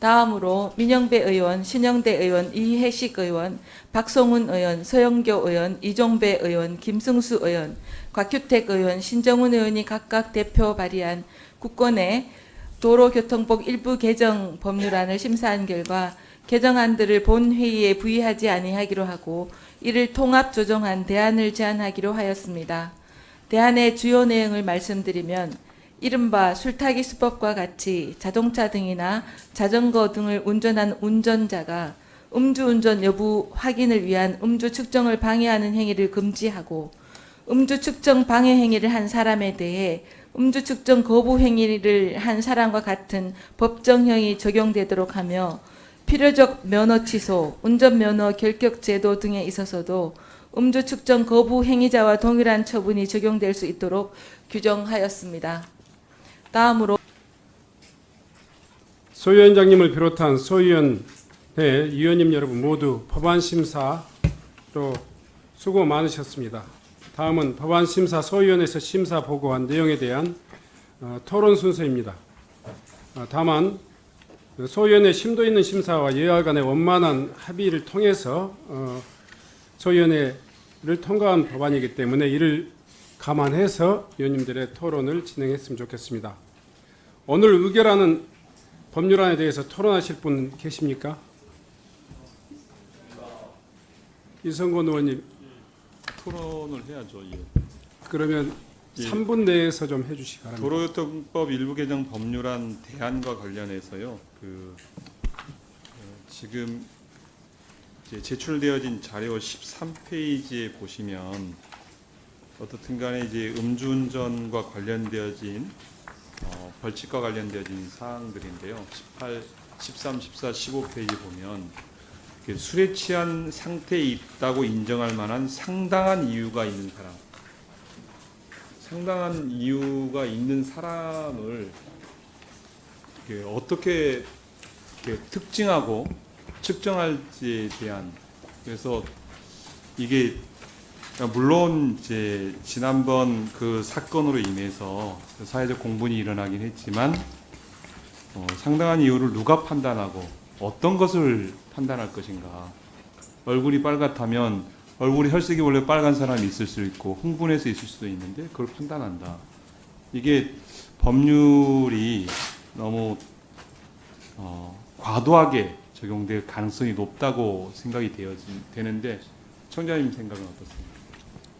다음으로 민영배 의원, 신영대 의원, 이혜식 의원, 박송훈 의원, 서영교 의원, 이종배 의원, 김승수 의원, 곽규택 의원, 신정훈 의원이 각각 대표 발의한 국권의 도로교통법 일부 개정 법률안을 심사한 결과 개정안들을 본회의에 부의하지 아니하기로 하고 이를 통합 조정한 대안을 제안하기로 하였습니다. 대안의 주요 내용을 말씀드리면 이른바 술타기 수법과 같이 자동차 등이나 자전거 등을 운전한 운전자가 음주운전 여부 확인을 위한 음주 측정을 방해하는 행위를 금지하고 음주 측정 방해 행위를 한 사람에 대해 음주 측정 거부 행위를 한 사람과 같은 법정형이 적용되도록 하며 필요적 면허 취소, 운전면허 결격 제도 등에 있어서도 음주 측정 거부 행위자와 동일한 처분이 적용될 수 있도록 규정하였습니다. 다음으로 소 위원장님을 비롯한 소위원회 위원님 여러분 모두 법안 심사로 수고 많으셨습니다. 다음은 법안 심사 소위원회에서 심사 보고한 내용에 대한 토론 순서입니다. 다만 소위원회 심도 있는 심사와 여야 간의 원만한 합의를 통해서 소위원회를 통과한 법안이기 때문에 이를 감안해서 위원님들의 토론을 진행했으면 좋겠습니다. 오늘 의결하는 법률안에 대해서 토론하실 분 계십니까? 이성건 의원님. 토론을 해야죠. 예. 그러면 예. 3분 내에서 좀 해주시기 바랍니다. 도로교통법 일부 개정 법률안 대안과 관련해서요. 지금 이제 제출되어진 자료 13페이지에 보시면 어떻든 간에 이제 음주운전과 관련되어진 벌칙과 관련되어진 사항들인데요. 18, 13, 14, 15페이지 보면 술에 취한 상태에 있다고 인정할 만한 상당한 이유가 있는 사람, 상당한 이유가 있는 사람을 어떻게 특징하고 측정할지에 대한, 그래서 이게 물론 이제 지난번 그 사건으로 인해서 사회적 공분이 일어나긴 했지만 상당한 이유를 누가 판단하고 어떤 것을 판단할 것인가. 얼굴이 빨갛다면 얼굴이 혈색이 원래 빨간 사람이 있을 수 있고 흥분해서 있을 수도 있는데 그걸 판단한다. 이게 법률이 너무 과도하게 적용될 가능성이 높다고 생각이 되는데 청장님 생각은 어떻습니까?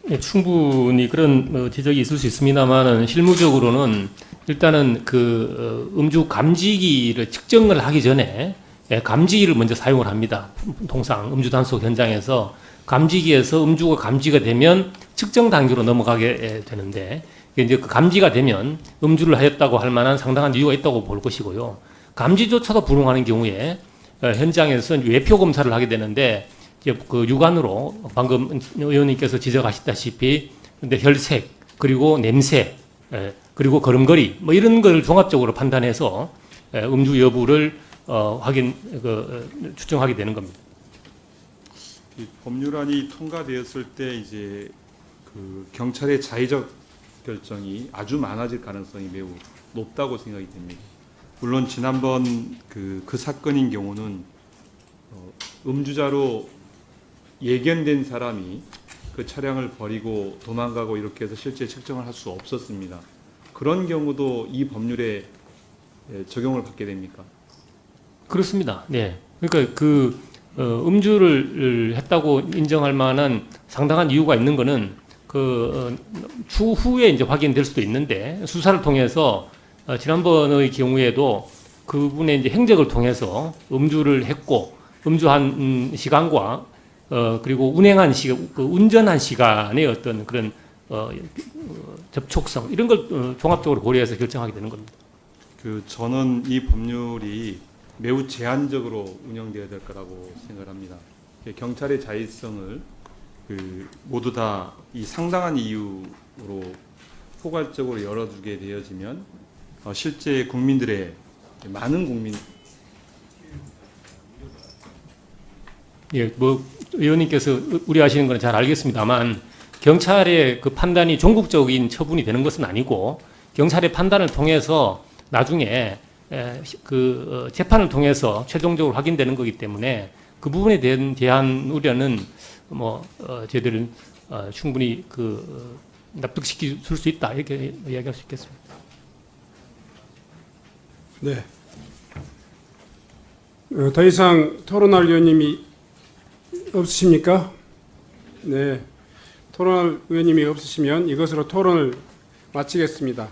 네, 충분히 그런 지적이 있을 수 있습니다만은 실무적으로는 일단은 음주 감지기를 측정을 하기 전에 감지기를 먼저 사용을 합니다. 통상 음주 단속 현장에서 감지기에서 음주가 감지가 되면 측정 단계로 넘어가게 되는데 이제 그 감지가 되면 음주를 하였다고 할 만한 상당한 이유가 있다고 볼 것이고요. 감지조차도 불응하는 경우에 현장에서 외표 검사를 하게 되는데 이제 그 육안으로 방금 의원님께서 지적하셨다시피 근데 혈색 그리고 냄새 그리고 걸음걸이 뭐 이런 걸 종합적으로 판단해서 음주 여부를 추정하게 되는 겁니다. 이 법률안이 통과되었을 때 이제 그 경찰의 자의적 결정이 아주 많아질 가능성이 매우 높다고 생각이 됩니다. 물론 지난번 그 사건인 경우는 음주자로 예견된 사람이 그 차량을 버리고 도망가고 이렇게 해서 실제 측정을 할 수 없었습니다. 그런 경우도 이 법률에 적용을 받게 됩니까? 그렇습니다. 네. 그러니까 음주를 했다고 인정할 만한 상당한 이유가 있는 거는 추후에 이제 확인될 수도 있는데 수사를 통해서 지난번의 경우에도 그분의 이제 행적을 통해서 음주를 했고 음주한 시간과 그리고 운행한 시간, 운전한 시간의 어떤 그런 접촉성 이런 걸 종합적으로 고려해서 결정하게 되는 겁니다. 저는 이 법률이 매우 제한적으로 운영되어야 될 거라고 생각을 합니다. 경찰의 자율성을 모두 다 이 상당한 이유로 포괄적으로 열어두게 되어지면 실제 국민들의 많은 국민 의원님께서 우려하시는 건 잘 알겠습니다만 경찰의 그 판단이 종국적인 처분이 되는 것은 아니고 경찰의 판단을 통해서 나중에 재판을 통해서 최종적으로 확인되는 거기 때문에 그 부분에 대한 우려는 저희들은 충분히 납득시킬 수 있다 이렇게 이야기할 수 있겠습니다. 네. 더 이상 토론할 의원님이 없으십니까? 네. 토론할 의원님이 없으시면 이것으로 토론을 마치겠습니다.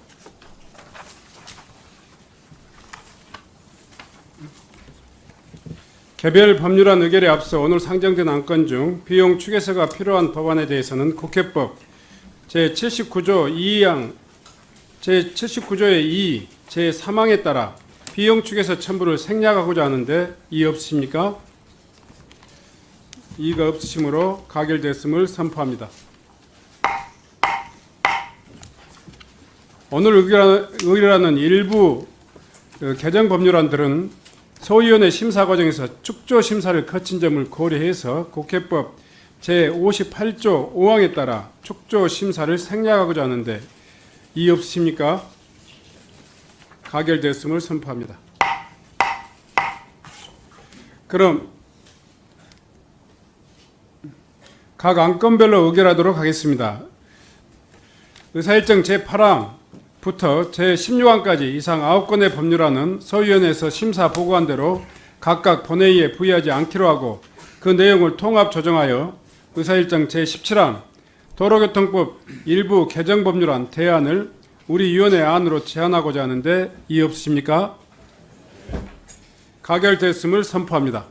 개별 법률안 의결에 앞서 오늘 상정된 안건 중 비용 추계서가 필요한 법안에 대해서는 국회법 제79조 2항 제79조의 2 제3항에 따라 비용 추계서 첨부를 생략하고자 하는데 이의 없으십니까? 이의가 없으시므로 가결됐음을 선포합니다. 오늘 의결하는 일부 개정 법률안들은 소위원회 심사 과정에서 축조 심사를 거친 점을 고려해서 국회법 제58조 5항에 따라 축조 심사를 생략하고자 하는데 이의 없으십니까? 가결됐음을 선포합니다. 그럼 각 안건별로 의결하도록 하겠습니다. 의사일정 제8항부터 제16항까지 이상 9건의 법률안은 소위원회에서 심사 보고한 대로 각각 본회의에 부의하지 않기로 하고 그 내용을 통합 조정하여 의사일정 제17항 도로교통법 일부 개정 법률안 대안을 우리 위원회 안으로 제안하고자 하는데 이의 없으십니까? 가결됐음을 선포합니다.